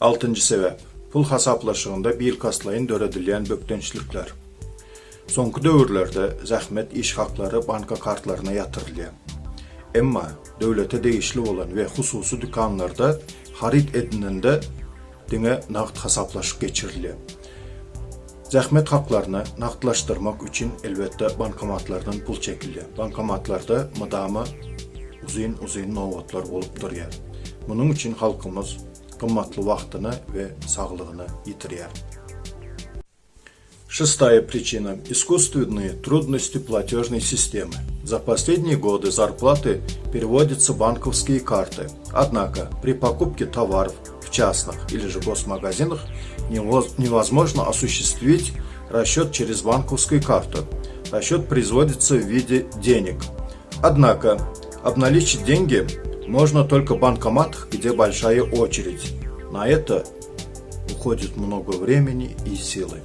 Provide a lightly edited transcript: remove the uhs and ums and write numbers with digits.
Altıncı sebep. Pul hasaplaşığında bir kaslayın döredilyen böktençlikler. Sonku dövrlerde zahmet iş hakları banka kartlarına yatırılıyor. Emma devlete değişli olan ve hususi dükkanlarda harit edininde dine nağd hasaplaşık geçiriliyor. Zahmet haklarını nağdlaştırmak için elbette bankomatlardan pul çekiliyor. Bankomatlarda mıdamı uzun novatlar olup duruyor. Bunun için halkımız kımmatlı vaktini ve sağlığını yitiriyor. Шестая причина – искусственные трудности платежной системы. За последние годы зарплаты переводятся в банковские карты. Однако при покупке товаров в частных или же госмагазинах невозможно осуществить расчет через банковскую карту. Расчет производится в виде денег. Однако обналичить деньги можно только в банкоматах, где большая очередь. На это уходит много времени и силы.